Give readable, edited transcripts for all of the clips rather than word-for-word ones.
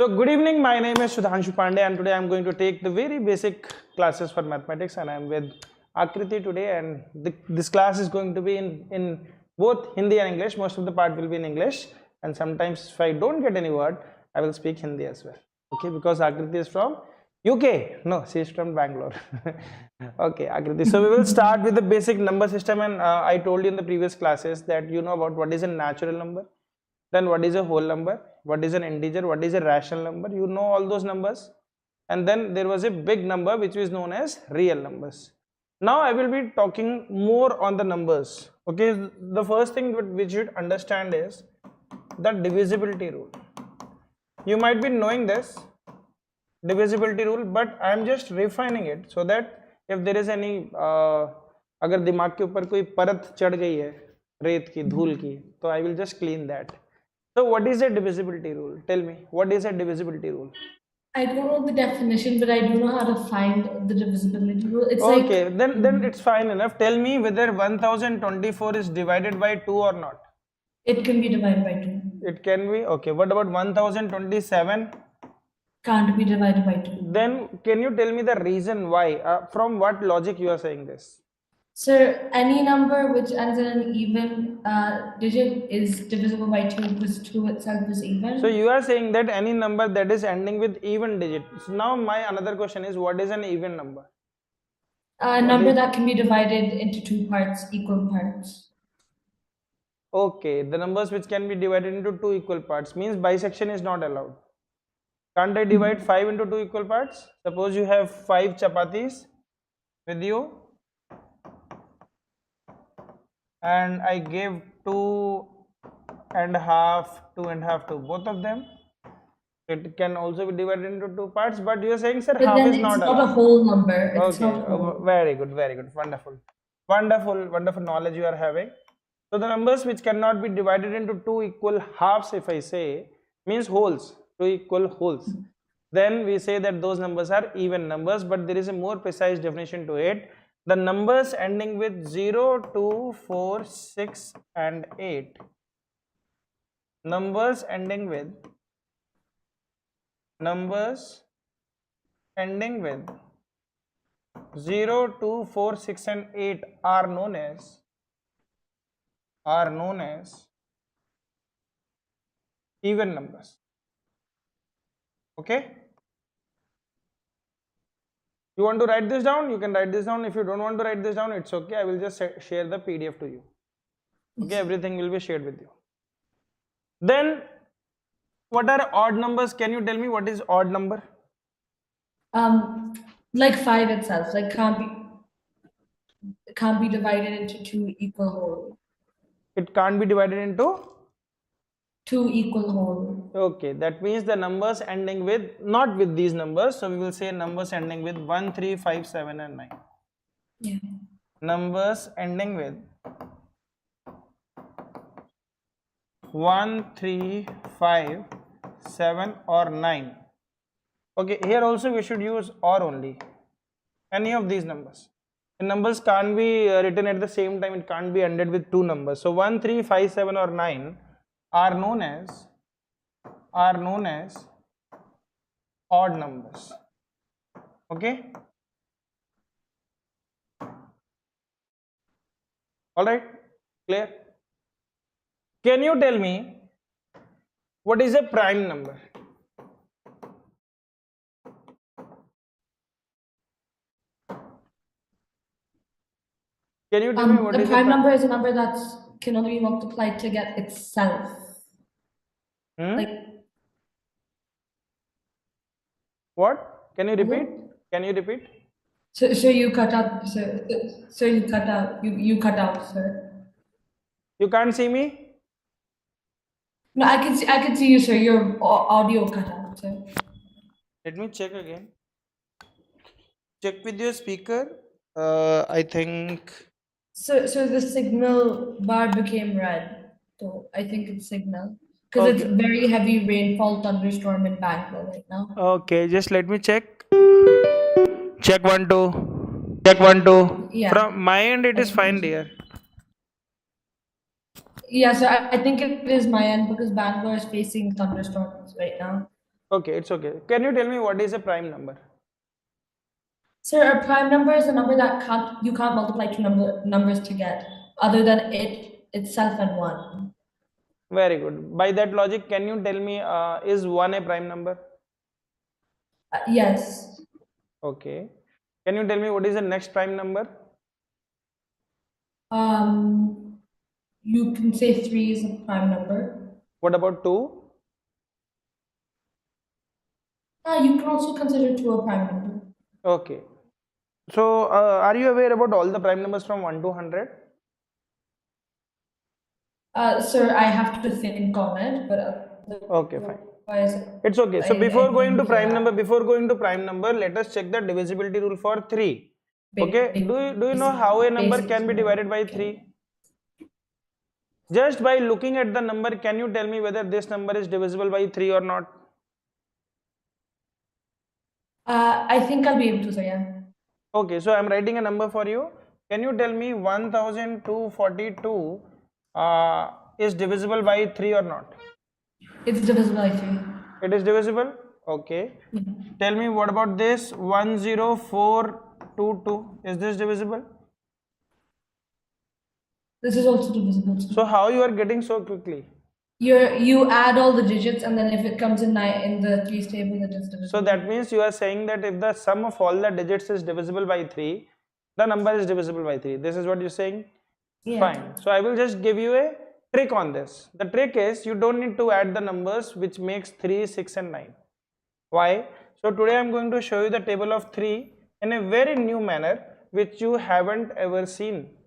So good evening, my name is Sudhanshu and today I am going to take the very basic classes for mathematics and I am with Akriti today and this class is going to be in both Hindi and English. Most of the part will be in English and sometimes if I don't get any word, I will speak Hindi as well. Okay, because Akriti is from UK. No, she is from Bangalore. Okay, Akriti. So we will start with the basic number system and I told you in the previous classes that you know about what is a natural number. Then what is a whole number, what is an integer, what is a rational number, you know all those numbers. And then there was a big number which is known as real numbers. Now I will be talking more on the numbers. Okay, the first thing which you should understand is the divisibility rule. You might be knowing this divisibility rule, but I am just refining it so that if there is any अगर दिमाग के ऊपर कोई परत चढ़ गई है रेत की धूल की तो I will just clean that. So what is a divisibility rule? Tell me, what is a divisibility rule? I don't know the definition, but I do know how to find the divisibility rule. It's okay, like, then it's fine enough. Tell me whether 1024 is divided by 2 or not. It can be divided by 2. It can be. Okay, what about 1027? Can't be divided by 2. Then can you tell me the reason why? From what logic you are saying this? Sir, any number which ends in an even digit is divisible by 2 because 2 itself is even. So you are saying that any number that is ending with even digit. So now my another question is, what is an even number? A number that can be divided into 2 parts, equal parts. Okay, the numbers which can be divided into 2 equal parts means bisection is not allowed. Can't I divide 5 into 2 equal parts? Suppose you have 5 chapatis with you and I gave 2.5 to both of them. It can also be divided into 2 parts, but you are saying, sir, but half then is not allowed. It's not a whole number. It's okay, not whole. Very good, wonderful knowledge you are having. So the numbers which cannot be divided into 2 equal halves, if I say, means wholes, 2 equal wholes. Then we say that those numbers are even numbers, but there is a more precise definition to it. The numbers ending with 0, 2, 4, 6 and 8. Numbers ending with 0, 2, 4, 6 and 8 are known as even numbers. Okay? You want to write this down? You can write this down. If you don't want to write this down, it's okay. I will just share the PDF to you. Okay, everything will be shared with you. Then, what are odd numbers? Can you tell me what is odd number? Like 5 itself, like can't be divided into 2 equal whole. It can't be divided into 2 equal whole. Okay, that means the numbers ending with, not with these numbers, so we will say numbers ending with 1, 3, 5, 7 and 9. Yeah. Numbers ending with 1, 3, 5, 7 or 9. Okay, here also we should use or only. Any of these numbers. The numbers can't be written at the same time, it can't be ended with 2 numbers. So 1, 3, 5, 7 or 9 are known as odd numbers. Okay? Alright? Clear? Can you tell me what is a prime number? Can you tell me what is a prime number? Is a number that can only be multiplied to get itself. Like what? Can you repeat? Can you repeat? So you cut out, sir. So you cut out. You cut out, sir. You can't see me? No, I can see you, sir. Your audio cut out, sir. Let me check again. Check with your speaker. I think. So the signal bar became red. So I think it's signal because it's very heavy rainfall, thunderstorm in Bangalore right now. Okay, just let me check. Check 1 2. Check 1 2. Yeah. From my end, it is fine, dear. Yeah, so I think it is my end because Bangalore is facing thunderstorms right now. Okay, it's okay. Can you tell me what is a prime number? Sir, a prime number is a number that you can't multiply two numbers to get, other than it itself and one. Very good. By that logic, can you tell me is 1 a prime number? Yes. Okay. Can you tell me what is the next prime number? You can say 3 is a prime number. What about 2? You can also consider 2 a prime number. Okay. So, are you aware about all the prime numbers from 1 to 100? Sir, I have to think on it, but Okay, fine. why is it? It's okay. So before going to prime that. number, let us check the divisibility rule for 3. Okay. Do you know how a number can be divided by 3? Just by looking at the number, can you tell me whether this number is divisible by 3 or not? I think I'll be able to say, yeah. Okay, so I'm writing a number for you. Can you tell me 1242 is divisible by 3 or not? It's divisible by 3. It is divisible? Okay. Tell me what about this 10422? Is this divisible? This is also divisible. So how you are getting so quickly? You add all the digits, and then if it comes in the 3's table, it is divisible. So that means you are saying that if the sum of all the digits is divisible by 3, the number is divisible by 3. This is what you're saying? Yeah. Fine. So I will just give you a trick on this. The trick is you don't need to add the numbers which makes 3, 6 and 9. Why? So today I am going to show you the table of 3 in a very new manner which you haven't ever seen.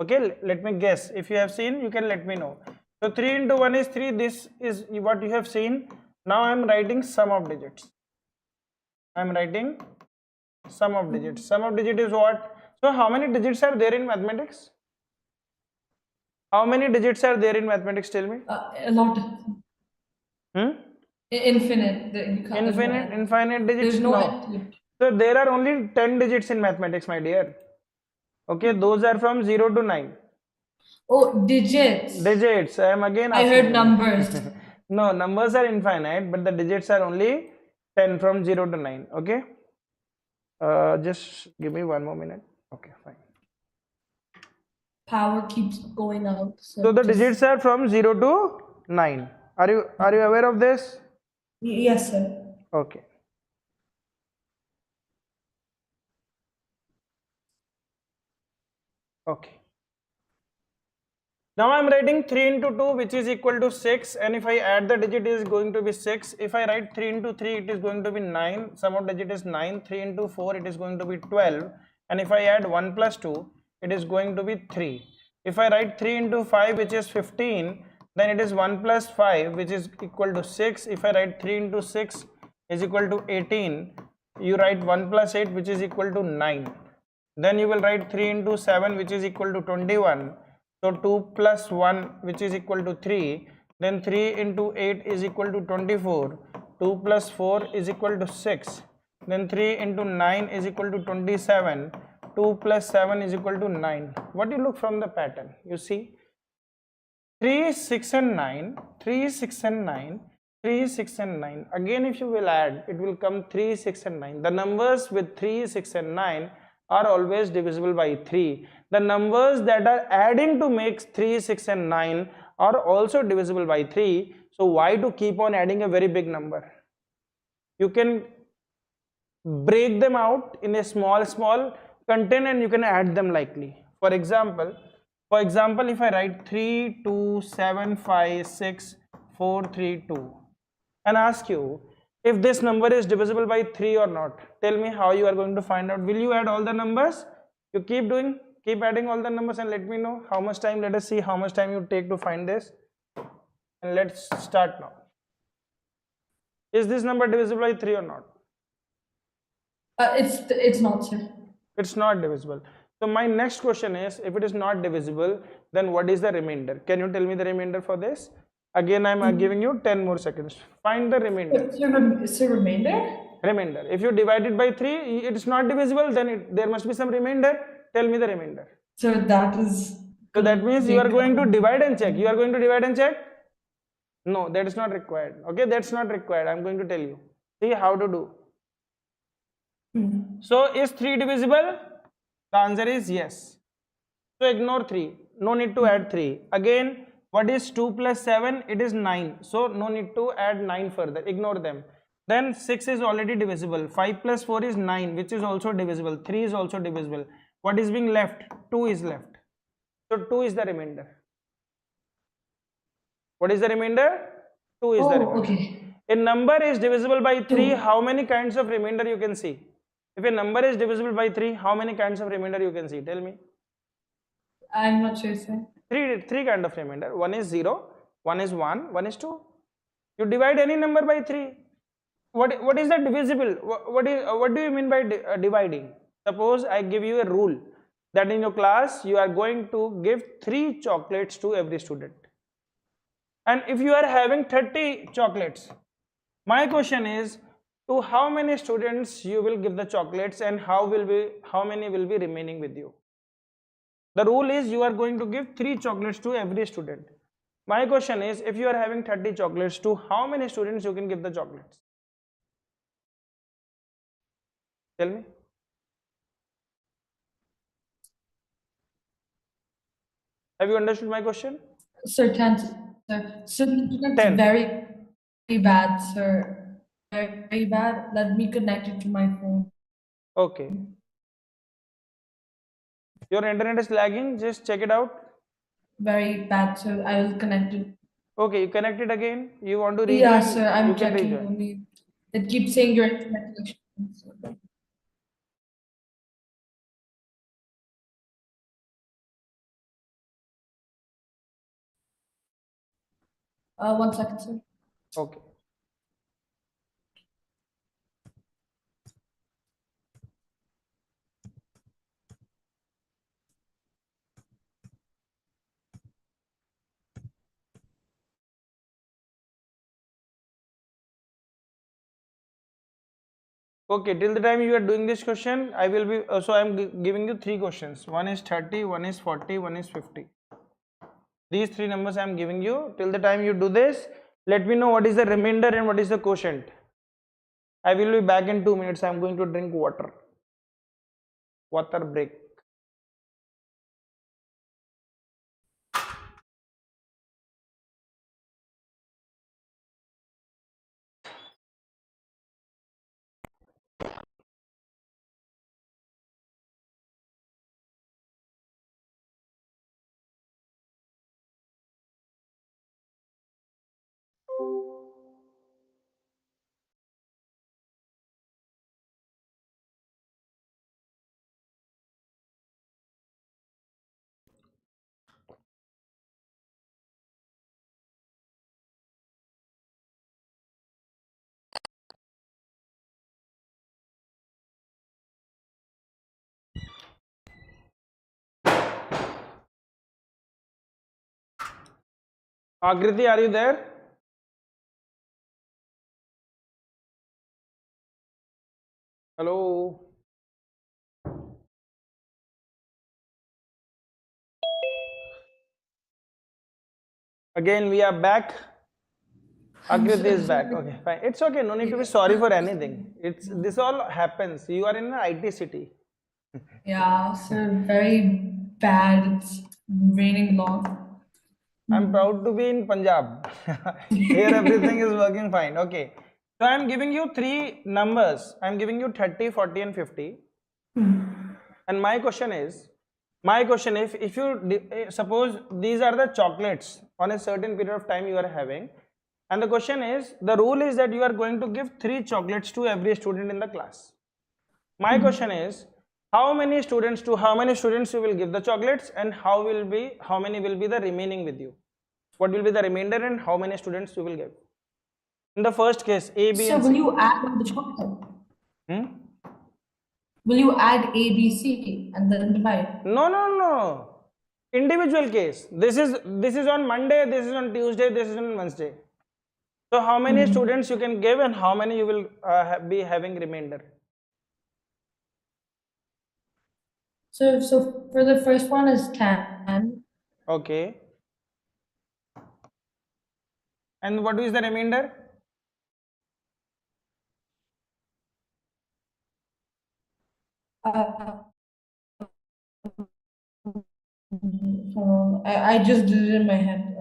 Okay, let me guess. If you have seen, you can let me know. So 3 into 1 is 3. This is what you have seen. Now I am writing sum of digits. I am writing sum of digits. Sum of digit is what? So how many digits are there in mathematics? How many digits are there in mathematics? Tell me. A lot. Infinite. Infinite digits? There's no end. So there are only 10 digits in mathematics, my dear. Okay, those are from 0 to 9. Oh, digits. Digits. I am again I heard numbers. No, numbers are infinite, but the digits are only 10 from 0 to 9. Okay. Just give me one more minute. Okay, fine. Power keeps going out. So the digits are from 0 to 9. Are you aware of this? Yes, sir. Okay. Okay. Now I am writing 3 into 2 which is equal to 6, and if I add the digit it is going to be 6. If I write 3 into 3 it is going to be 9. Sum of digit is 9. 3 into 4 it is going to be 12, and if I add 1 plus 2 it is going to be 3. If I write 3 into 5 which is 15, then it is 1 plus 5 which is equal to 6. If I write 3 into 6 is equal to 18, you write 1 plus 8 which is equal to 9. Then you will write 3 into 7 which is equal to 21. So 2 plus 1 which is equal to 3. Then 3 into 8 is equal to 24. 2 plus 4 is equal to 6. Then 3 into 9 is equal to 27. 2 plus 7 is equal to 9. What do you look from the pattern? You see 3, 6 and 9, 3, 6 and 9, 3, 6 and 9. Again if you will add, it will come 3, 6 and 9. The numbers with 3, 6 and 9 are always divisible by 3. The numbers that are adding to make 3, 6 and 9 are also divisible by 3. So why to keep on adding a very big number? You can break them out in a small content and you can add them likely. For example, if I write 3, 2, 7, 5, 6, 4, 3, 2 and ask you if this number is divisible by 3 or not, tell me how you are going to find out. Will you add all the numbers? You keep adding all the numbers and let me know how much time. Let us see how much time you take to find this, and let's start now. Is this number divisible by 3 or not? It's not, sir. It's not divisible. So my next question is, if it is not divisible, then what is the remainder? Can you tell me the remainder for this? Again, I'm giving you 10 more seconds. Find the remainder. It's a remainder? Remainder. If you divide it by 3, it is not divisible, then there must be some remainder. Tell me the remainder. So that is... So that means you are going to divide and check. You are going to divide and check? No, that is not required. Okay, that's not required. I'm going to tell you. See how to do. Hmm. So is 3 divisible? The answer is yes. So ignore 3. No need to add 3. Again, what is 2 plus 7? It is 9. So no need to add 9 further. Ignore them. Then 6 is already divisible. 5 plus 4 is 9, which is also divisible. 3 is also divisible. What is being left? 2 is left. So 2 is the remainder. What is the remainder? 2 is the Oh, remainder. okay. A number is divisible by 3. 2. How many kinds of remainder you can see? If a number is divisible by 3, how many kinds of remainder you can see? Tell me. I'm not sure, sir. Three kind of remainder. One is 0, one is 1, one is 2. You divide any number by 3. What is the divisible? What do you mean by dividing? Suppose I give you a rule that in your class you are going to give 3 chocolates to every student. And if you are having 30 chocolates, my question is, to how many students you will give the chocolates, and how many will be remaining with you? The rule is you are going to give 3 chocolates to every student. My question is, if you are having 30 chocolates, to how many students you can give the chocolates? Tell me. Have you understood my question? Sir, 10, sir. So the internet's 10. very, very bad, sir. Very, very bad. Let me connect it to my phone. Okay. Your internet is lagging. Just check it out. Very bad, sir. I will connect it. Okay, you connect it again. You want to Yeah, rejoin? sir. You I'm can checking rejoin. only. It keeps saying your internet connection. One second, sir. Okay. Okay, till the time you are doing this question, I will be, so I am giving you 3 questions. One is 30, one is 40, one is 50. These 3 numbers I am giving you. Till the time you do this, let me know what is the remainder and what is the quotient. I will be back in 2 minutes. I am going to drink water. Water break. Akriti, are you there? Hello. Again, we are back. Akriti is back. Okay, fine. It's okay. No need to be sorry for anything. This all happens. You are in an IT city. Yeah, sir. Very bad. It's raining a lot. I'm proud to be in Punjab. Here everything is working fine. Okay. So I'm giving you 3 numbers. I'm giving you 30, 40 and 50. And my question is, if you suppose these are the chocolates on a certain period of time you are having, and the question is, the rule is that you are going to give 3 chocolates to every student in the class. My question is, how many students you will give the chocolates, and how many will be the remaining with you? What will be the remainder and how many students you will give? In the first case, A, B So and will C. you add on the chocolate? Hmm? Will you add A, B, C and then divide? No. Individual case. This is on Monday, this is on Tuesday, this is on Wednesday. So how many students you can give and how many you will be having remainder? So for the first one is 10. Okay. And what is the remainder? Uh, I just did it in my head.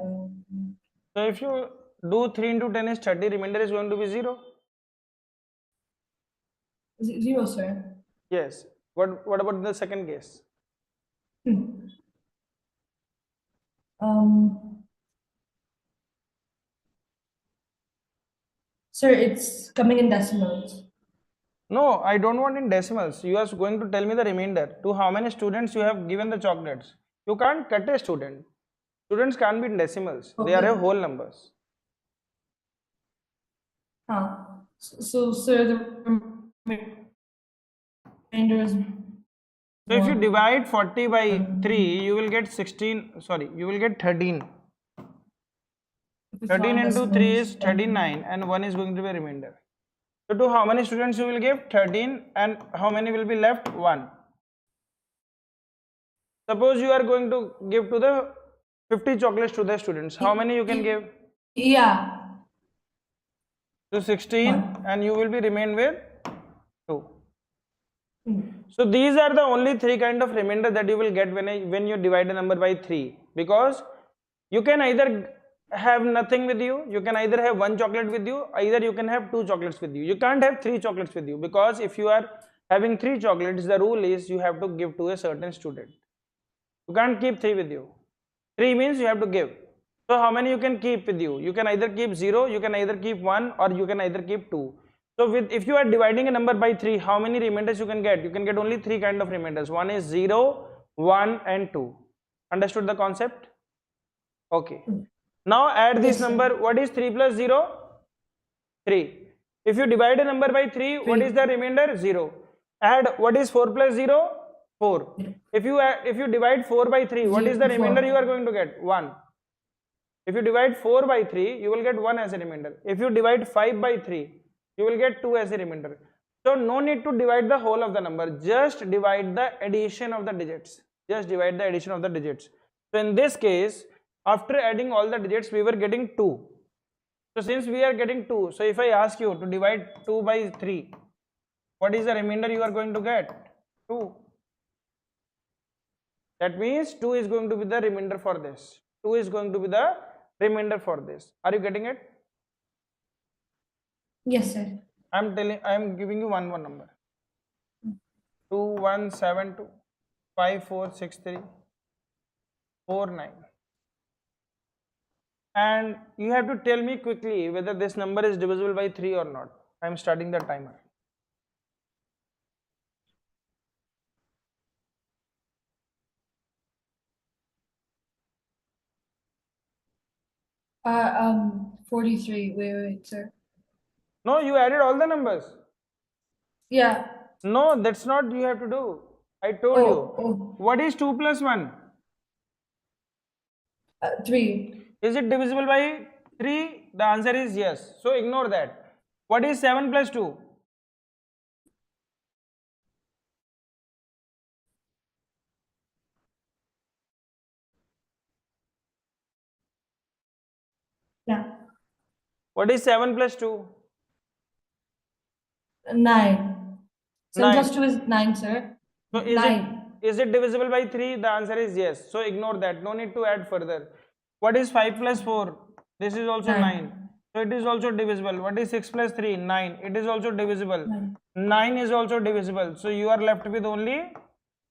So if you do 3 into 10 is 30, remainder is going to be 0. Zero, sir. Yes. What about the second case? Hmm. Um, Sir, it's coming in decimals. No, I don't want in decimals. You are going to tell me the remainder. To how many students you have given the chocolates. You can't cut a student. Students can't be in decimals. They are a Okay. whole numbers. So, sir, the remainder is So if you 1. divide 40 by 3, you will get 16, sorry, you will get 13. If it's 13 not in into 3 decimals, is then 39 and 1 is going to be a remainder. So to how many students you will give? 13 and how many will be left? 1. Suppose you are going to give to the 50 chocolates to the students. How many you can give? yeah, So 16 1. and you will be remain with 2. Hmm. So these are the only 3 kind of remainder that you will get when you divide a number by 3, because you can either have nothing with you can either have 1 chocolate with you, either you can have 2 chocolates with you can't have 3 chocolates with you, because if you are having 3 chocolates, the rule is you have to give to a certain student. You can't keep 3 with you. 3 means you have to give. So how many you can keep with you? You can either keep 0, you can either keep 1, or you can either keep 2. So if you are dividing a number by 3, how many remainders you can get? You can get only 3 kind of remainders. One is 0, 1 and 2. Understood the concept? Okay. Now add this Yes, sir. number. What is 3 plus 0? 3. If you divide a number by 3, what is 3. the remainder? 0. Add what is 4 plus 0? 4. If you divide 4 by 3, what is the remainder you 4. are going to get? 1. If you divide 4 by 3, you will get 1 as a remainder. If you divide 5 by 3, you will get 2 as a remainder. So no need to divide the whole of the number, just divide the addition of the digits. Just divide the addition of the digits. So in this case, after adding all the digits, we were getting 2. So since we are getting 2, so if I ask you to divide 2 by 3, what is the remainder you are going to get? 2. That means 2 is going to be the remainder for this. 2 is going to be the remainder for this. Are you getting it? Yes, sir. I am giving you one more number. 2172 5463 49. And you have to tell me quickly whether this number is divisible by 3 or not. I am starting the timer. Uh, 43. Wait, sir. No, you added all the numbers. Yeah. No, that's not you have to do. I told you. What is 2 plus 1? 3. Is it divisible by 3? The answer is yes. So ignore that. What is 7 plus 2? Yeah. What is 7 plus 2? 9. 7 plus 9. 2 is 9, sir. So 9. is it divisible by 3? The answer is yes. So ignore that. No need to add further. What is 5 plus 4? This is also 9. So it is also divisible. What is 6 plus 3? 9. It is also divisible. 9 is also divisible. So you are left with only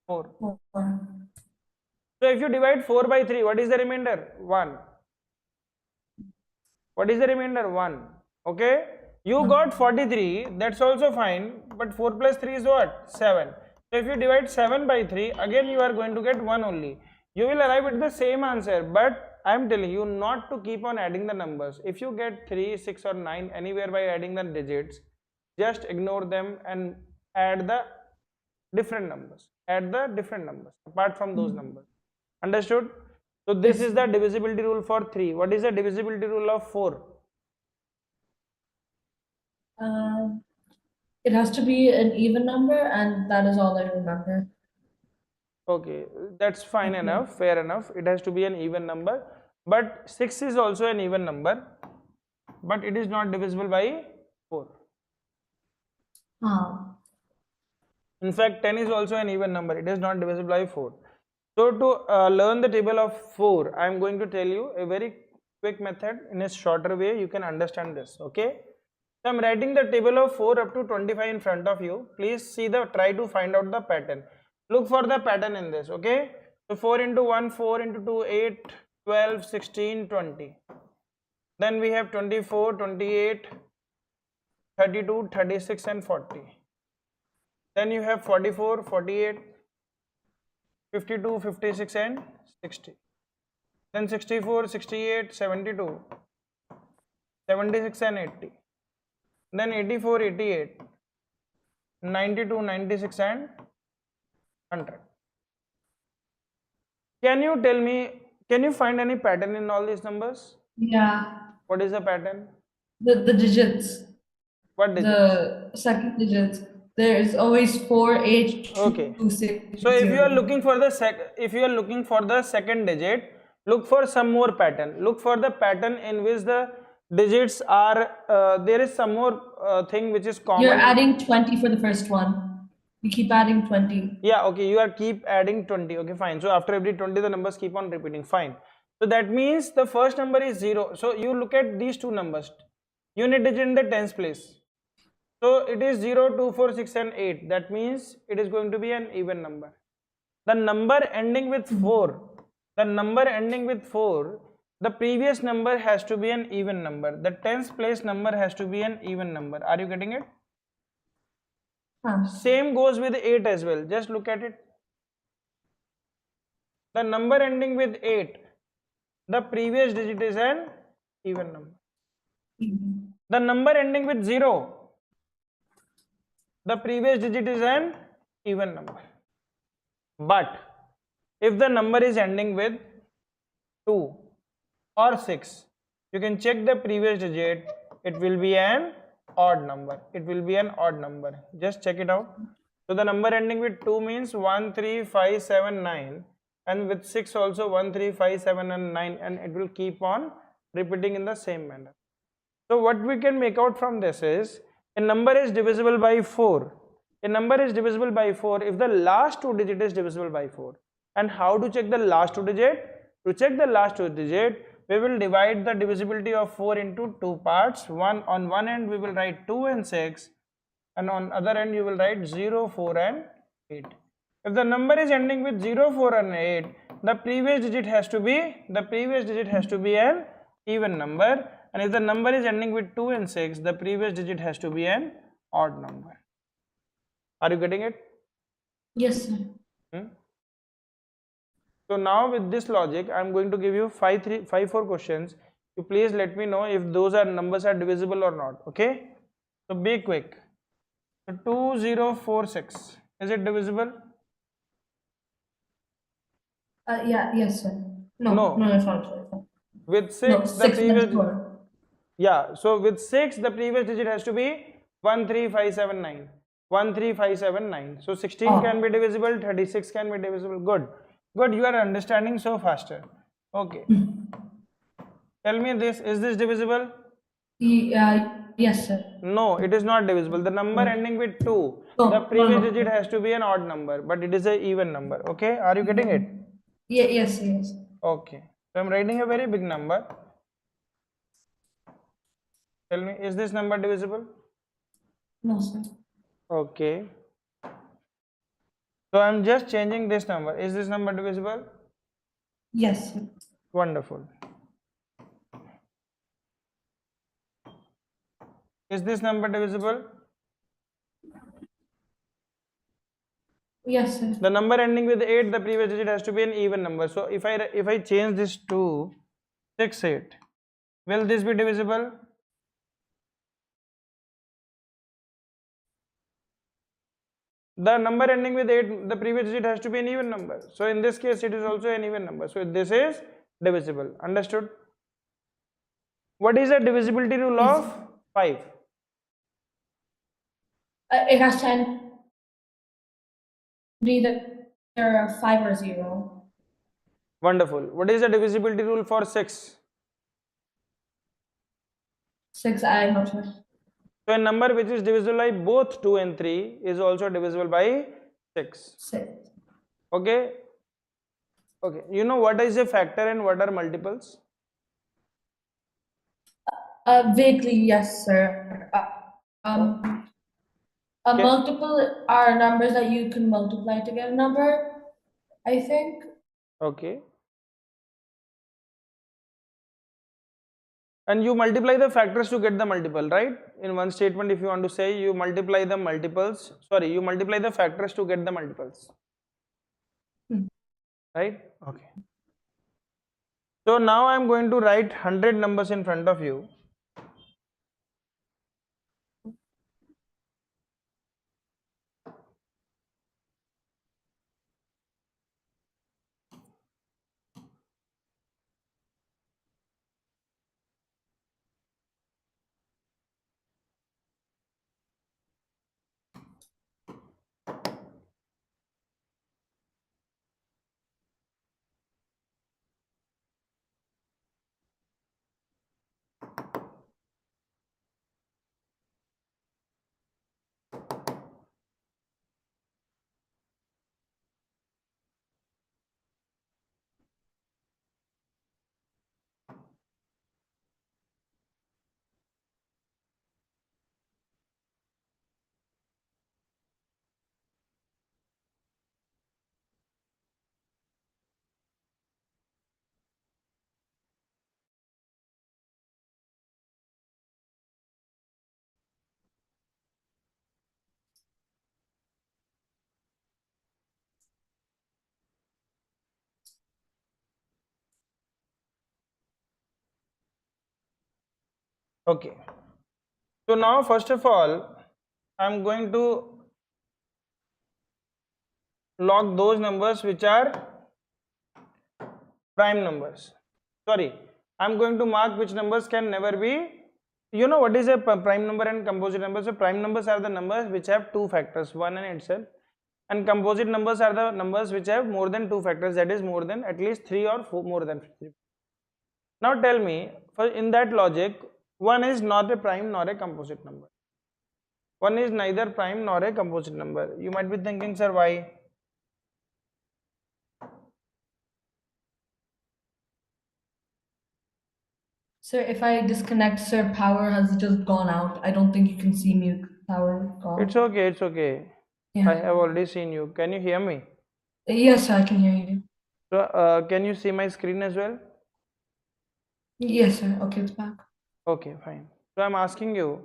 4. 4. So if you divide 4 by 3, what is the remainder? 1. What is the remainder? 1. Okay. You got 43. That's also fine. But 4 plus 3 is what? 7. So if you divide 7 by 3, again you are going to get 1 only. You will arrive at the same answer. But I am telling you not to keep on adding the numbers. If you get 3, 6 or 9 anywhere by adding the digits, just ignore them and add the different numbers. Add the different numbers apart from those numbers. Understood? So this is the divisibility rule for 3. What is the divisibility rule of 4? It has to be an even number, and that is all I remember. Okay, that's fine enough, fair enough. It has to be an even number. But 6 is also an even number, but it is not divisible by 4. In fact, 10 is also an even number. It is not divisible by 4. So to learn the table of 4, I am going to tell you a very quick method in a shorter way. You can understand this. Okay. So I am writing the table of 4 up to 25 in front of you. Please see try to find out the pattern. Look for the pattern in this. Okay. So 4 into 1, 4 into 2, 8, 12, 16, 20. Then we have 24, 28, 32, 36 and 40. Then you have 44, 48, 52, 56 and 60. Then 64, 68, 72, 76 and 80. Then 84, 88, 92, 96 and 100. Can you tell me, can you find any pattern in all these numbers? Yeah. What is the pattern? The digits. What digits? The second digits. There's always 4, 8, 2, Okay. 6, So if 0. you are looking for the second digit, look for some more pattern. Look for the pattern in which the digits are there is some more thing which is common. You're adding 20 for the first one. You keep adding 20. Yeah, okay, you are keep adding 20. Okay, fine. So after every 20 the numbers keep on repeating. Fine. So that means the first number is 0. So you look at these two numbers. Unit digit in the tens place. So it is 0, 2, 4, 6 and 8. That means it is going to be an even number. The number ending with 4, the previous number has to be an even number. The tens place number has to be an even number. Are you getting it? Same goes with 8 as well. Just look at it. The number ending with 8, the previous digit is an even number. The number ending with 0, the previous digit is an even number. But if the number is ending with 2 or 6, you can check the previous digit. It will be an odd number. It will be an odd number. Just check it out. So the number ending with 2 means 1, 3, 5, 7, 9, and with 6 also 1, 3, 5, 7 and 9, and it will keep on repeating in the same manner. So what we can make out from this is a number is divisible by 4. A number is divisible by 4 if the last two digit is divisible by 4. And how to check the last two digit? To check the last two digit, we will divide the divisibility of 4 into two parts. On one end we will write 2 and 6, and on other end you will write 0, 4 and 8. If the number is ending with 0, 4 and 8, the previous digit has to be an even number, and if the number is ending with 2 and 6, the previous digit has to be an odd number. Are you getting it? Yes, sir. So now with this logic, I am going to give you 4 questions. You please let me know if those numbers are divisible or not. Okay? So be quick. So 2046, is it divisible? Yeah, yes, sir. No, it's not. With 6, No, the 6 previous and 4. Yeah, so with 6, the previous digit has to be 13579. 13579. So 16 can be divisible, 36 can be divisible. Good. Good, you are understanding so faster. Okay. Tell me this, is this divisible? Yes, sir. No, it is not divisible. The number ending with 2, the previous digit has to be an odd number, but it is an even number. Okay, are you getting it? Yes. Okay. So I am writing a very big number. Tell me, is this number divisible? No, sir. Okay. So I am just changing this number. Is this number divisible? Yes, sir. Wonderful. Is this number divisible? Yes, sir. The number ending with 8, the previous digit has to be an even number. So if I change this to 6, 8, will this be divisible? The number ending with 8, the previous digit has to be an even number. So in this case, it is also an even number. So this is divisible. Understood? What is the divisibility rule of 5? It has to be either 5 or 0. Wonderful. What is the divisibility rule for 6? 6, I'm not sure. So a number which is divisible by both 2 and 3 is also divisible by 6. 6. Okay. Okay. You know what is a factor and what are multiples? Vaguely, yes, sir. Um, a Okay. multiple are numbers that you can multiply to get a number, I think. Okay. And you multiply the factors to get the multiple, right? In one statement, if you want to say, you multiply the multiples, sorry, you multiply the factors to get the multiples, Hmm. right? Okay. So now I'm going to write 100 numbers in front of you. Okay. So now, first of all, I'm going to log those numbers which are prime numbers. Sorry, I'm going to mark which numbers can never be. You know what is a prime number and composite number? So prime numbers are the numbers which have two factors, one in itself, and composite numbers are the numbers which have more than two factors, that is more than at least three or four, more than three. Now tell me, for in that logic, one is not a prime nor a composite number. One is neither prime nor a composite number. You might be thinking, sir, why? Sir, if I disconnect, sir, power has just gone out. I don't think you can see me. Power It's gone. okay, it's okay. I Yeah. have already seen you. Can you hear me? Yes, sir, I can hear you. So, can you see my screen as well? Yes, sir. Okay, it's back. Okay, fine. So I'm asking you,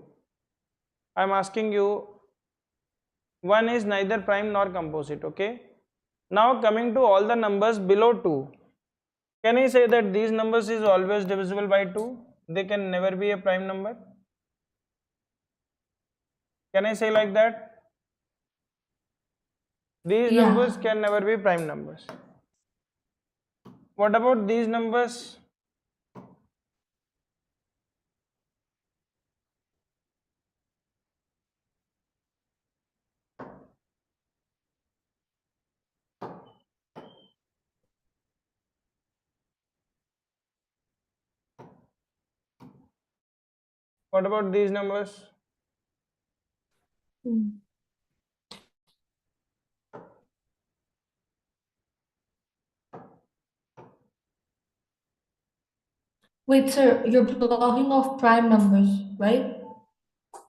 one is neither prime nor composite, okay? Now coming to all the numbers below 2, can I say that these numbers is always divisible by 2? They can never be a prime number? Can I say like that? These numbers Yeah. can never be prime numbers. What about these numbers? What about these numbers? Hmm. Wait, sir, you're blocking off prime numbers, right?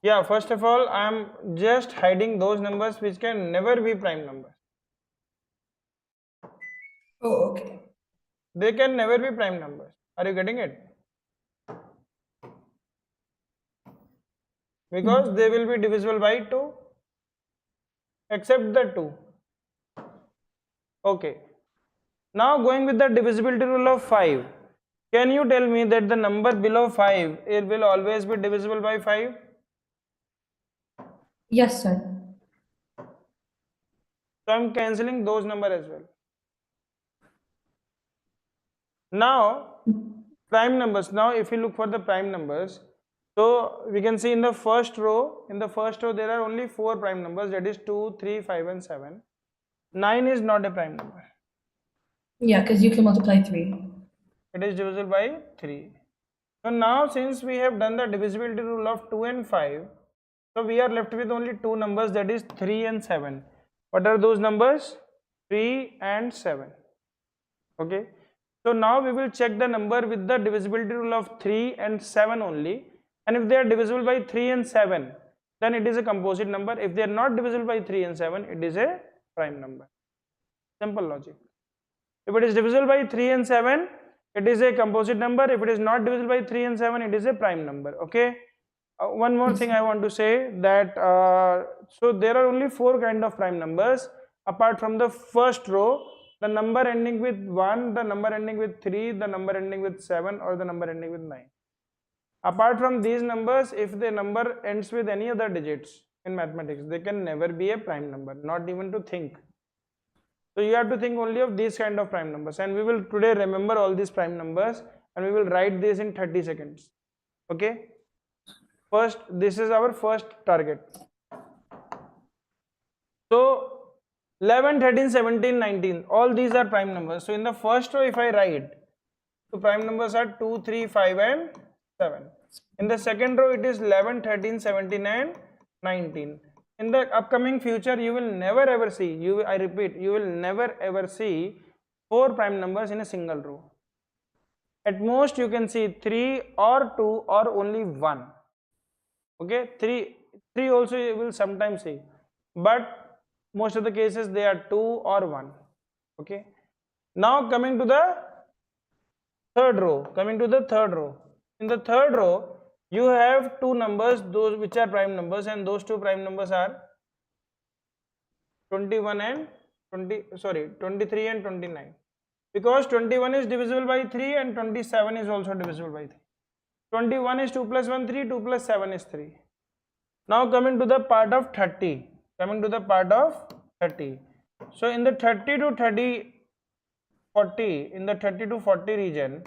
Yeah, first of all, I'm just hiding those numbers which can never be prime numbers. Oh, okay. They can never be prime numbers. Are you getting it? Because they will be divisible by 2, except the 2. Okay. Now going with the divisibility rule of 5. Can you tell me that the number below 5, it will always be divisible by 5? Yes, sir. So I'm cancelling those numbers as well. Now prime numbers. Now if you look for the prime numbers, so we can see in the first row, there are only 4 prime numbers, that is 2, 3, 5 and 7. 9 is not a prime number. Yeah, because you can multiply 3. It is divisible by 3. So now since we have done the divisibility rule of 2 and 5, so we are left with only two numbers, that is 3 and 7. What are those numbers? 3 and 7. Okay. So now we will check the number with the divisibility rule of 3 and 7 only. And if they are divisible by 3 and 7, then it is a composite number. If they are not divisible by 3 and 7, it is a prime number. Simple logic. If it is divisible by 3 and 7, it is a composite number. If it is not divisible by 3 and 7, it is a prime number. Okay. One more thing I want to say that so there are only 4 kind of prime numbers apart from the first row, the number ending with 1, the number ending with 3, the number ending with 7, or the number ending with 9. Apart from these numbers, if the number ends with any other digits in mathematics, they can never be a prime number, not even to think. So you have to think only of these kind of prime numbers, and we will today remember all these prime numbers and we will write this in 30 seconds. Okay. First, this is our first target. So 11, 13, 17, 19, all these are prime numbers. So in the first row, if I write, so prime numbers are 2, 3, 5 and 7. In the second row, it is 11, 13, 17 and 19. In the upcoming future, you will never ever see, I repeat, you will never ever see 4 prime numbers in a single row. At most, you can see 3 or 2 or only 1. Okay, 3 also you will sometimes see, but most of the cases they are 2 or 1. Okay. Now coming to the third row. In the third row, you have 2 numbers, those which are prime numbers, and those 2 prime numbers are 21 and 23 and 29. Because 21 is divisible by 3 and 27 is also divisible by 3. 21 is 2 plus 1, 3, 2 plus 7 is 3. Now coming to the part of 30. So in the 30 to 40 region,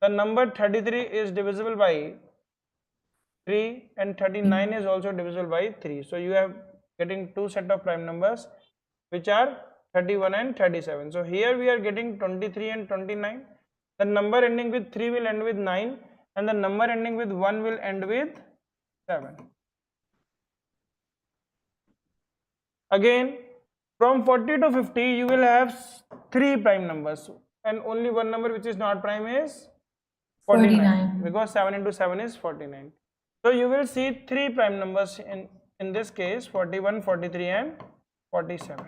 the number 33 is divisible by 3 and 39 is also divisible by 3. So you have getting 2 set of prime numbers which are 31 and 37. So here we are getting 23 and 29. The number ending with 3 will end with 9 and the number ending with 1 will end with 7. Again, from 40 to 50 you will have 3 prime numbers and only one number which is not prime is 49. Because 7 into 7 is 49. So you will see 3 prime numbers in this case, 41, 43 and 47.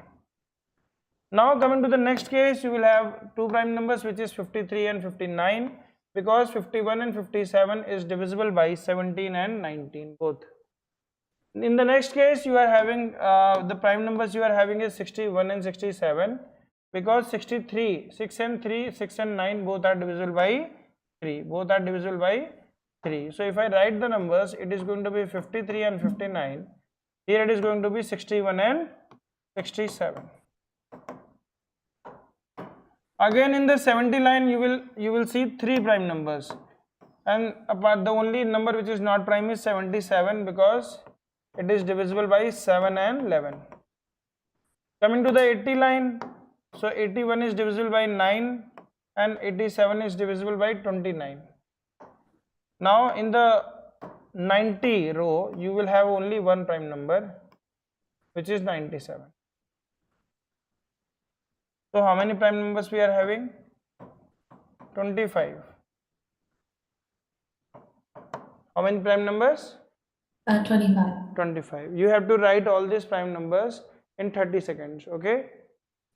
Now coming to the next case, you will have 2 prime numbers which is 53 and 59, because 51 and 57 is divisible by 17 and 19 both. In the next case, you are having the prime numbers you are having is 61 and 67, because 63, 6 and 3, 6 and 9 both are divisible by 3. So if I write the numbers, it is going to be 53 and 59. Here it is going to be 61 and 67. Again in the 70 line you will see 3 prime numbers, and the only number which is not prime is 77, because it is divisible by 7 and 11. Coming to the 80 line, so 81 is divisible by 9 and 87 is divisible by 29. Now in the 90 row you will have only one prime number which is 97. So how many prime numbers we are having? 25. How many prime numbers? 25. 25. You have to write all these prime numbers in 30 seconds. Okay?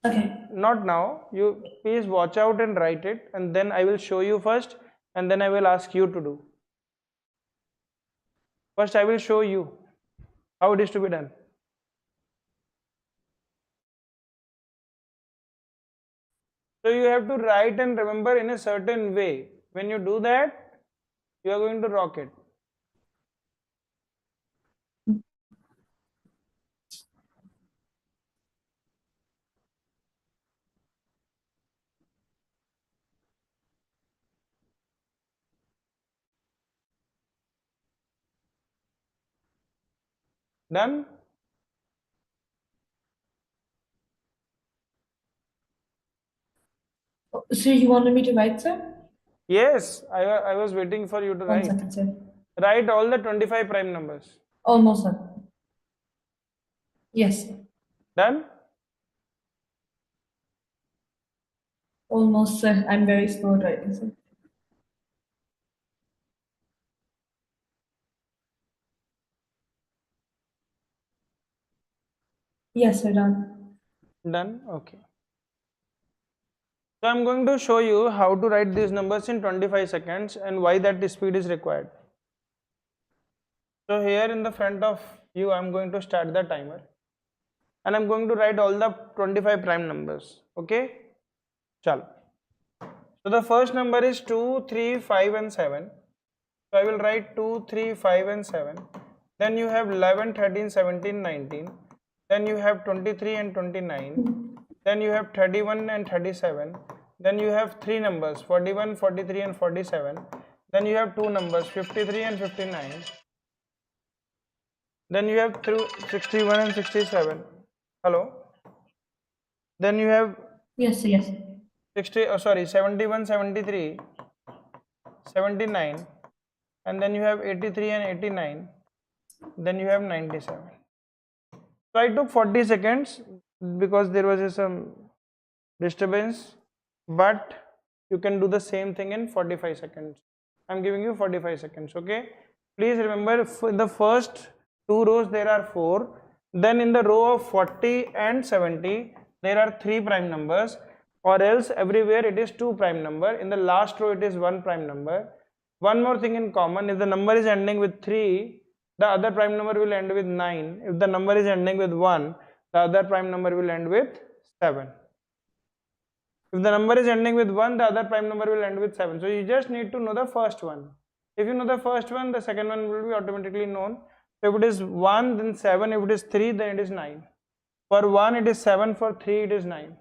Okay. Not now. You please watch out and write it, and then I will show you first and then I will ask you to do. First I will show you how it is to be done. So you have to write and remember in a certain way. When you do that, you are going to rock it. Done? So you wanted me to write, sir? Yes, I was waiting for you to 1 write. second, sir. Write all the 25 prime numbers. Almost, sir. Yes. Done? Almost, sir. I'm very slow at writing, sir. Yes, sir, done. Done? Okay. So I'm going to show you how to write these numbers in 25 seconds and why that speed is required. So here in the front of you, I'm going to start the timer and I'm going to write all the 25 prime numbers. Okay? Chal. So the first number is 2, 3, 5 and 7. So I will write 2, 3, 5 and 7. Then you have 11, 13, 17, 19. Then you have 23 and 29. Then you have 31 and 37. Then you have three numbers 41, 43 and 47. Then you have two numbers 53 and 59. Then you have 61 and 67. Hello? Then you have Yes, sir, yes. 71, 73, 79. And then you have 83 and 89. Then you have 97. So I took 40 seconds because there was some disturbance, but you can do the same thing in 45 seconds. I'm giving you 45 seconds. Okay, please remember, in the first two rows there are 4, then in the row of 40 and 70 there are 3 prime numbers, or else everywhere it is 2 prime number. In the last row it is 1 prime number. One more thing in common, if the number is ending with 3, the other prime number will end with 9. If the number is ending with 1, the other prime number will end with 7. If the number is ending with 1, the other prime number will end with 7. So you just need to know the first one. If you know the first one, the second one will be automatically known. So if it is 1, then 7. If it is 3, then it is 9. For 1 it is 7, for 3 it is 9.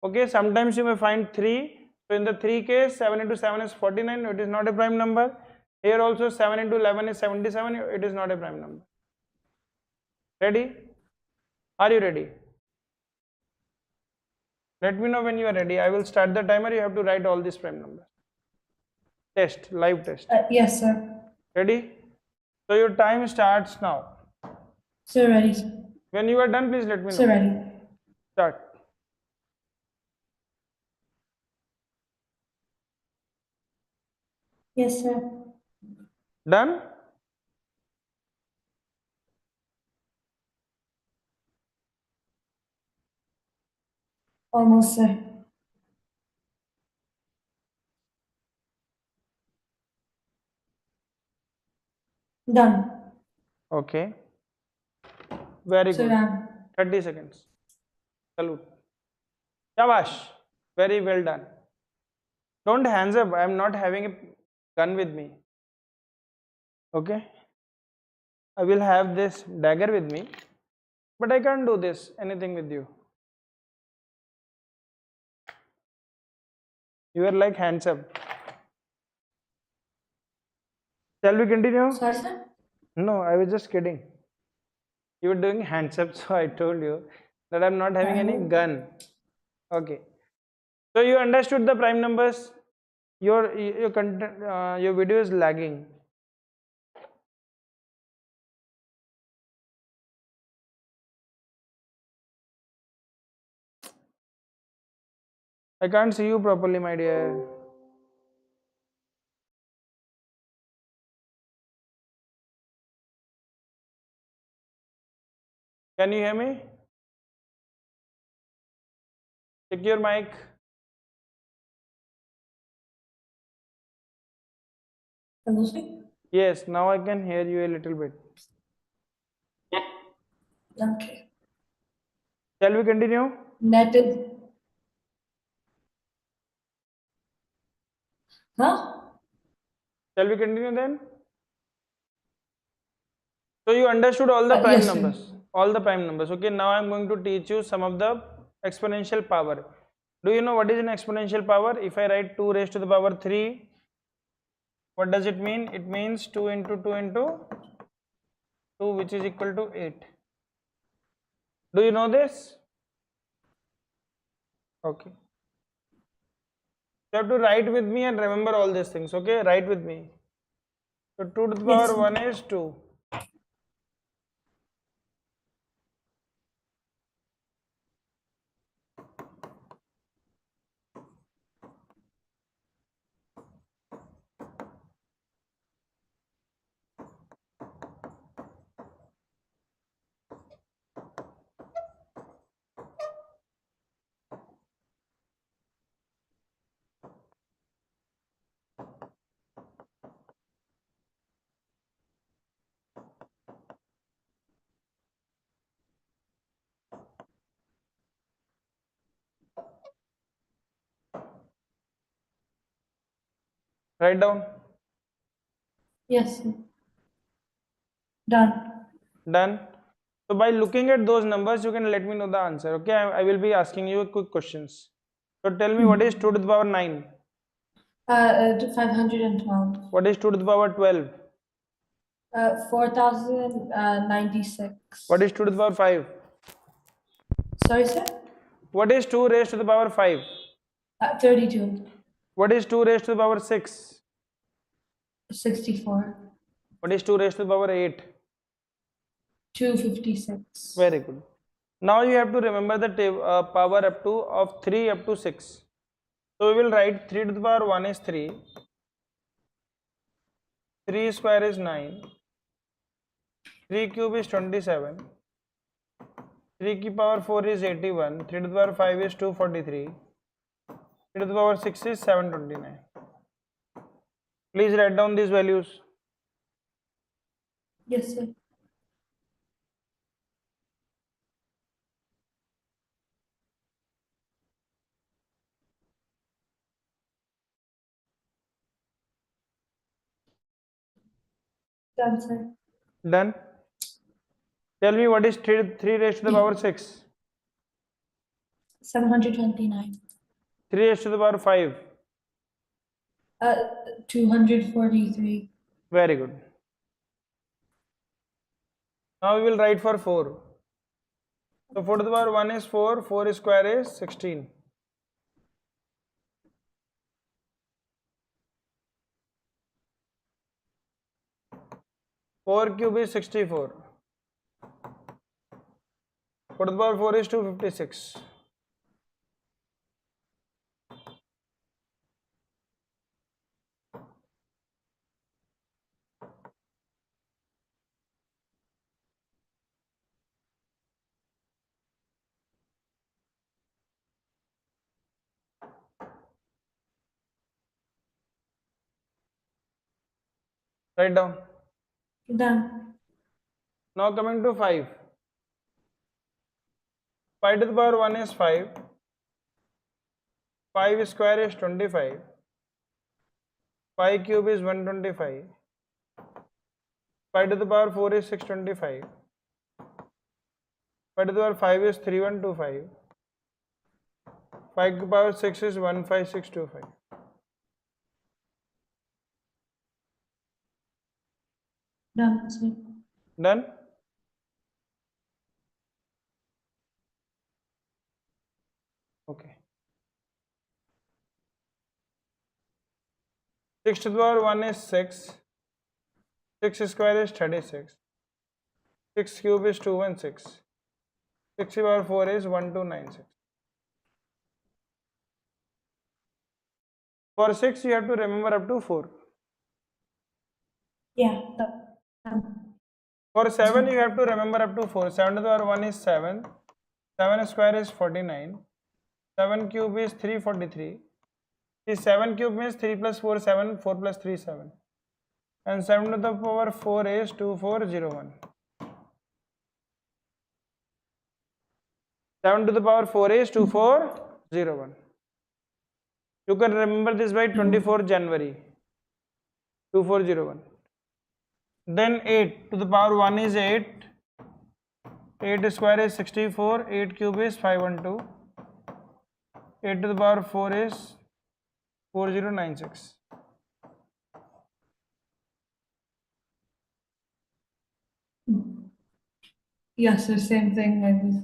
Okay, sometimes you may find 3. So in the 3 case, 7 into 7 is 49. It is not a prime number. Here also 7 into 11 is 77. It is not a prime number. Ready? Are you ready? Let me know when you are ready. I will start the timer. You have to write all these prime numbers. Test, live test. Yes, sir. Ready? So your time starts now. Sir, ready, sir. When you are done, please let me know. Sir, ready. Start. Yes, sir. Done? Almost, sir. Done. Okay. Very Sir, good. done. 30 seconds. Salute. Shabash. Very well done. Don't hands up. I am not having a gun with me. Okay. I will have this dagger with me, but I can't do this anything with you. You are like hands up. Shall we continue? Sorry, sir? No, I was just kidding. You were doing hands up, so I told you that I'm not having any gun. Okay. So you understood the prime numbers. Your content, your video is lagging. I can't see you properly, my dear. Can you hear me? Check your mic. Hello, sir? Yes, now I can hear you a little bit. Okay. Shall we continue? That is. Huh? Shall we continue then? So you understood all the prime Yes, sir. numbers. All the prime numbers. Okay, now I'm going to teach you some of the exponential power. Do you know what is an exponential power? If I write 2 raised to the power 3, what does it mean? It means 2 into 2 into 2, which is equal to 8. Do you know this? Okay. You have to write with me and remember all these things. Okay, write with me. So 2 to the Yes, power sir. 1 is 2. Write down. Yes, sir. Done. Done. So by looking at those numbers, you can let me know the answer. Okay, I will be asking you quick questions. So tell me, what is 2 to the power 9? 512. What is 2 to the power 12? 4096. What is 2 to the power 5? Sorry, sir? What is 2 raised to the power 5? 32. What is 2 raised to the power 6? 64. What is 2 raised to the power 8? 256. Very good. Now you have to remember the power up to of 3 up to 6. So we will write 3 to the power 1 is 3. 3 square is 9. 3 cube is 27. 3 की power 4 is 81. 3 to the power 5 is 243. 3 to the power 6 is 729. Please write down these values. Yes, sir. Done, sir. Done. Tell me, what is 3 raised to the power 6? 729. 3 raised to the power 5. 243. Very good. Now we will write for 4. So 4 to the power 1 is 4. 4 square is 16. 4 cube is 64. 4 to the power 4 is 256. Write down. Done. Now coming to 5. 5 to the power 1 is 5. 5 square is 25. 5 cube is 125. 5 to the power 4 is 625. 5 to the power 5 is 3125. 5 to the power 6 is 15625. Done, sir. Done? Okay. 6 to the power 1 is 6. 6 square is 36. 6 cube is 216. 6 to the power 4 is 1296. For 6 you have to remember up to 4. Yeah, done. For 7 you have to remember up to 4. 7 to the power 1 is 7. 7 square is 49. 7 cube is 343. See, 7 cube means 3 plus 4 7. 4 plus 3 7. And 7 to the power 4 is 2401. 7 to the power 4 is 2401. You can remember this by 24 January 2401. Then 8 to the power 1 is 8. 8 square is 64. 8 cube is 512. 8 to the power 4 is 4096. Yes, sir. Same thing. I was.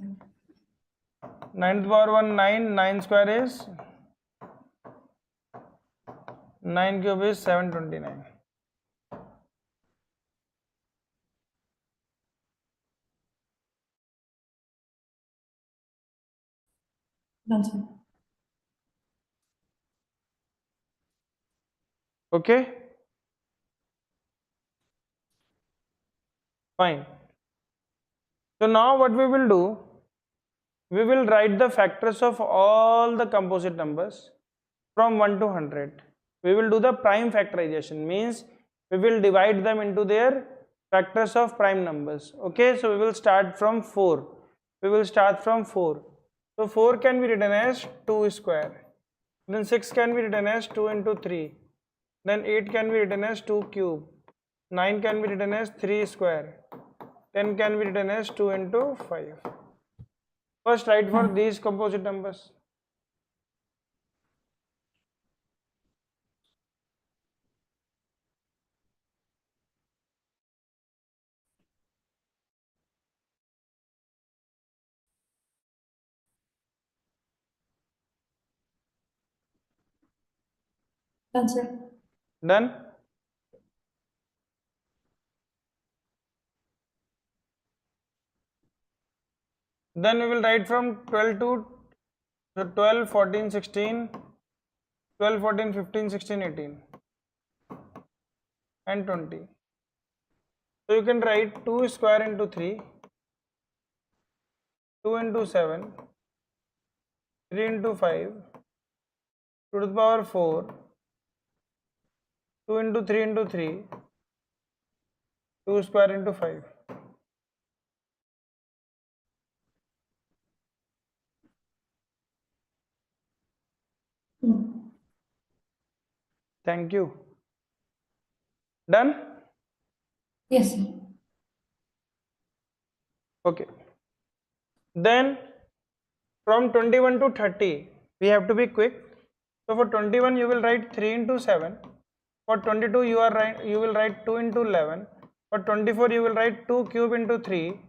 9 to the power 1 9. 9 square is 9 cube is 729. Done, sir. Okay? Fine. So now what we will do, we will write the factors of all the composite numbers from 1 to 100. We will do the prime factorization, means we will divide them into their factors of prime numbers. Okay, so we will start from 4. We will start from 4. So 4 can be written as 2 square. Then 6 can be written as 2 into 3. Then 8 can be written as 2 cube. 9 can be written as 3 square. 10 can be written as 2 into 5. First write for these composite numbers. Answer. Done? Then we will write from 12 to 12, 14, 16, 12, 14, 15, 16, 18 and 20. So you can write 2 square into 3, 2 into 7, 3 into 5, 2 to the power 4, 2 into 3 into 3, 2 square into 5. Thank you. Done? Yes, sir. Okay. Then from 21 to 30, we have to be quick. So for 21 you will write 3 into 7. For 22 you will write 2 into 11. For 24 you will write 2 cube into 3.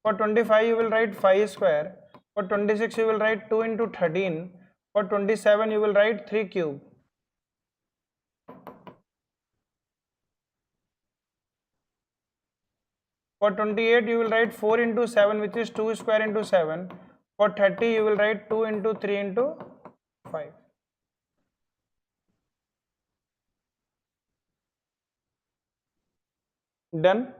For 25 you will write 5 square. For 26 you will write 2 into 13. For 27 you will write 3 cube. For 28 you will write 4 into 7, which is 2 square into 7. For 30 you will write 2 into 3 into 5. Done?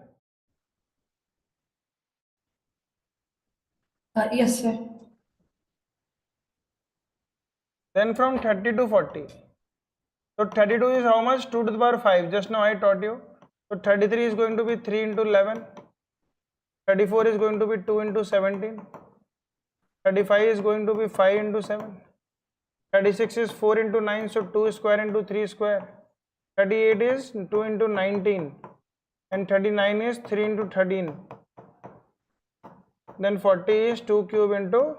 Yes, sir. Then from 30 to 40. So 32 is how much? 2 to the power 5. Just now I taught you. So 33 is going to be 3 into 11. 34 is going to be 2 into 17. 35 is going to be 5 into 7. 36 is 4 into 9, so 2 square into 3 square. 38 is 2 into 19. And 39 is 3 into 13. Then 40 is 2 cube into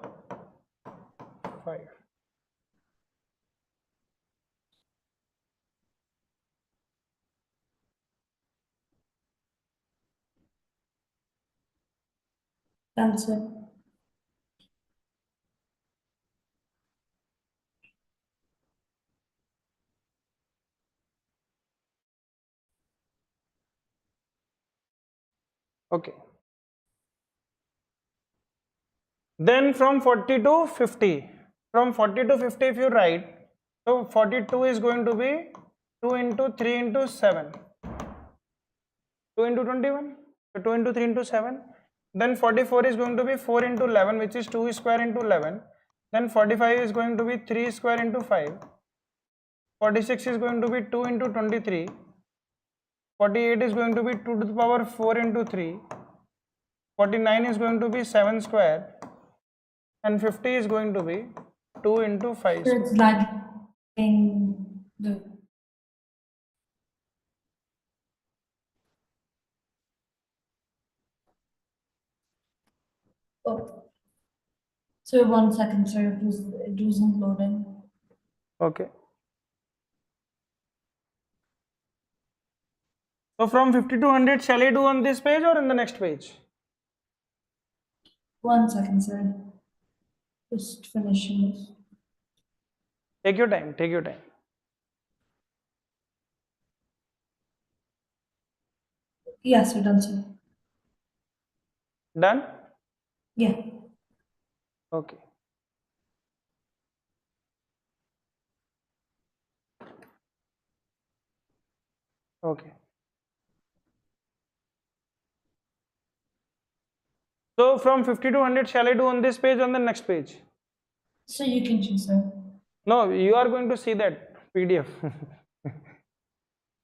5. Answer. Okay. Then from 40 to 50. From 40 to 50 if you write, so 42 is going to be 2 into 3 into 7. 2 into 21. So 2 into 3 into 7. Then 44 is going to be 4 into 11, which is 2 square into 11. Then 45 is going to be 3 square into 5. 46 is going to be 2 into 23. 48 is going to be 2 to the power 4 into 3. 49 is going to be 7 square. And 50 is going to be 2 into 5 So square. it's lagging the. Oh. So 1 second, sir. It wasn't loading. Okay. So from 50 to 100, shall I do on this page or in the next page? 1 second, sir. Just finishing this. Take your time, take your time. Yes, we're done, sir. Done? Yeah. Okay. Okay. So from 50 to 100, shall I do on this page or on the next page? So you can choose, sir. No, you are going to see that PDF.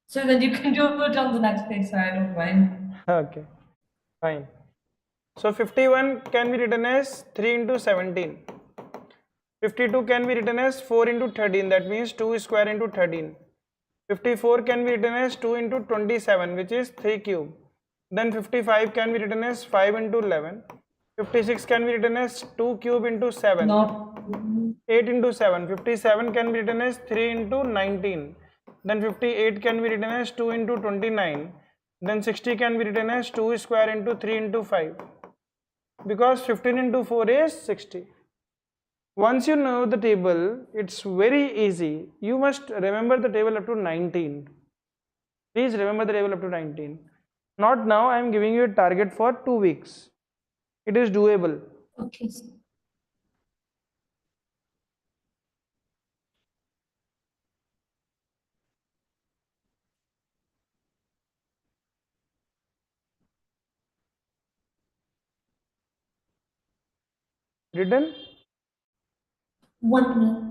So then you can do it on the next page, sir. I don't mind. Okay, fine. So 51 can be written as 3 into 17. 52 can be written as 4 into 13. That means 2 square into 13. 54 can be written as 2 into 27, which is 3 cube. Then 55 can be written as 5 into 11. 56 can be written as 2 cube into 7. Not 8 into 7. 57 can be written as 3 into 19. Then 58 can be written as 2 into 29. Then 60 can be written as 2 square into 3 into 5. Because 15 into 4 is 60. Once you know the table, it's very easy. You must remember the table up to 19. Please remember the table up to 19. Not now, I am giving you a target for 2 weeks. It is doable. okay, sir. Written? 1 minute.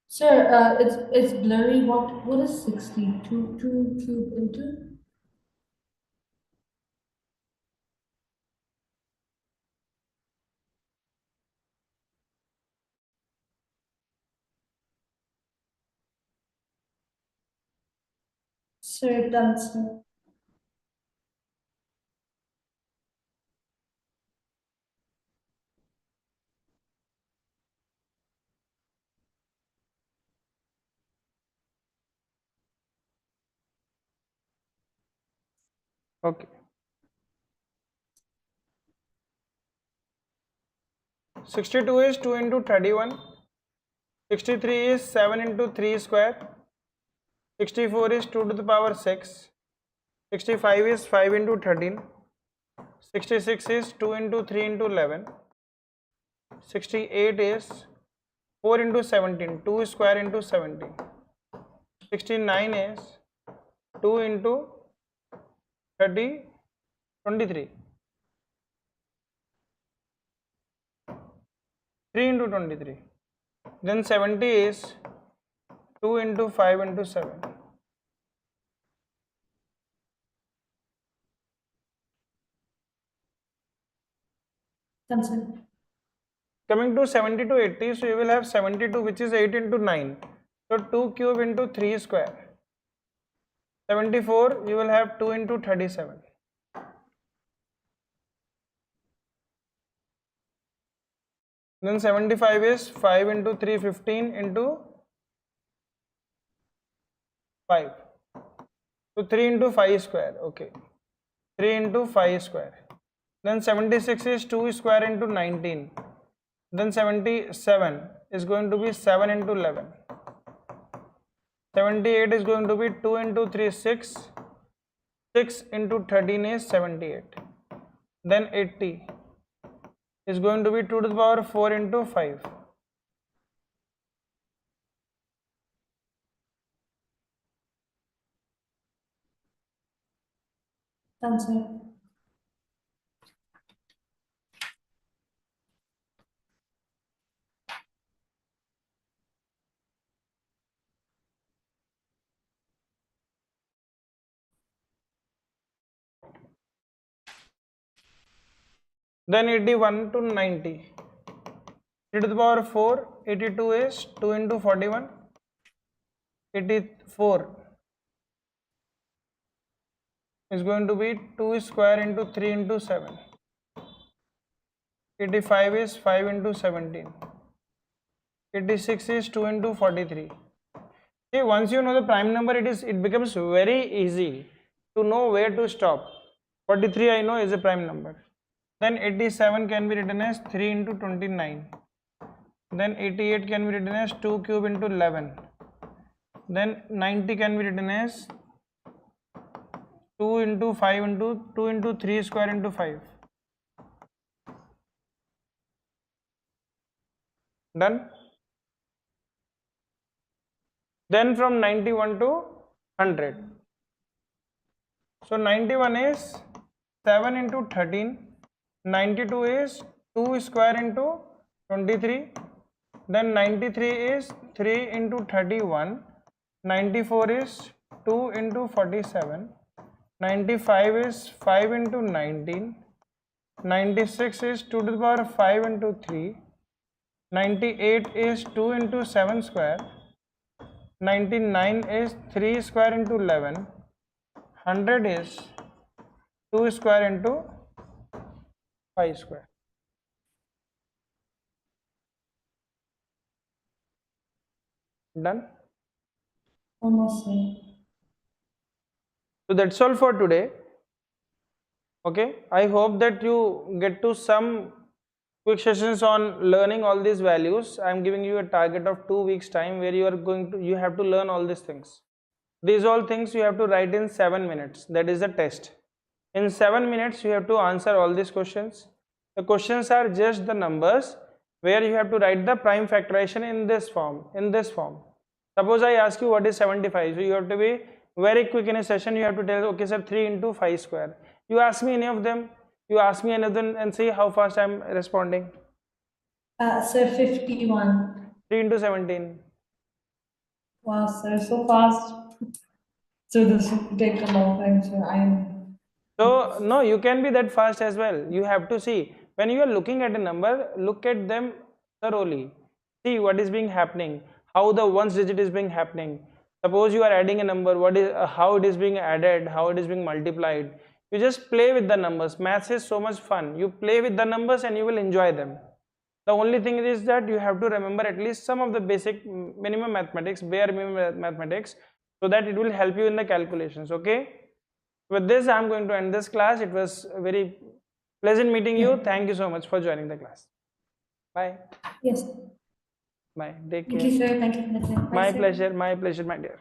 Sir, it's blurry. What is 60? Two cube into? Sir, done, sir. Okay. 62 is 2 into 31. 63 is 7 into 3 square. 64 is 2 to the power 6. 65 is 5 into 13. 66 is 2 into 3 into 11. 68 is 4 into 17, 2 square into 17. 69 is 2 into 30, 23. 3 into 23. Then 70 is 2 into 5 into 7. Done, sir. Coming to 70 to 80, so you will have 72, which is 8 into 9. So 2 cube into 3 square. 74, you will have 2 into 37. Then 75 is 5 into 3, 15 into 5. So 3 into 5 square, okay. 3 into 5 square. Then 76 is 2 square into 19. Then 77 is going to be 7 into 11. 78 is going to be 2 into 3, 6. 6 into 13 is 78. Then 80 is going to be 2 to the power 4 into 5. Done, sir. Then 81 to 90. 3 to the power 4, 82 is 2 into 41. 84 is going to be 2 square into 3 into 7. 85 is 5 into 17. 86 is 2 into 43. See, once you know the prime number, it becomes very easy to know where to stop. 43 I know is a prime number. Then 87 can be written as 3 into 29. Then 88 can be written as 2 cube into 11. Then 90 can be written as 2 into 5 into 2 into 3 square into 5. Done? Then from 91 to 100. So 91 is 7 into 13. 92 is 2 square into 23. Then 93 is 3 into 31. 94 is 2 into 47. 95 is 5 into 19. 96 is 2 to the power 5 into 3. 98 is 2 into 7 square. 99 is 3 square into 11. 100 is 2 square into 5 square. Done? Almost same. So that's all for today. Okay, I hope that you get to some quick sessions on learning all these values. I am giving you a target of 2 weeks time where you have to learn all these things. These all things you have to write in 7 minutes. That is the test. In 7 minutes you have to answer all these questions. The questions are just the numbers where you have to write the prime factorization in this form. Suppose I ask you what is 75, so you have to be very quick in a session. You have to tell, okay sir, 3 into 5 square. You ask me any of them, and see how fast I am responding. Sir, 51. 3 into 17. Wow, sir, so fast. So this will take a long time, sir. So no, you can be that fast as well. You have to see, when you are looking at a number, look at them thoroughly. See what is being happening, how the ones digit is being happening. Suppose you are adding a number, how it is being added, how it is being multiplied. You just play with the numbers. Maths is so much fun. You play with the numbers and you will enjoy them. The only thing is that you have to remember at least some of the basic minimum mathematics, bare minimum mathematics, so that it will help you in the calculations. Okay. With this, I am going to end this class. It was very pleasant meeting you. Thank you so much for joining the class. Bye. Yes. Bye. Take Thank care. you, sir. Thank you for the time. Bye, My sir. pleasure. My pleasure, my dear.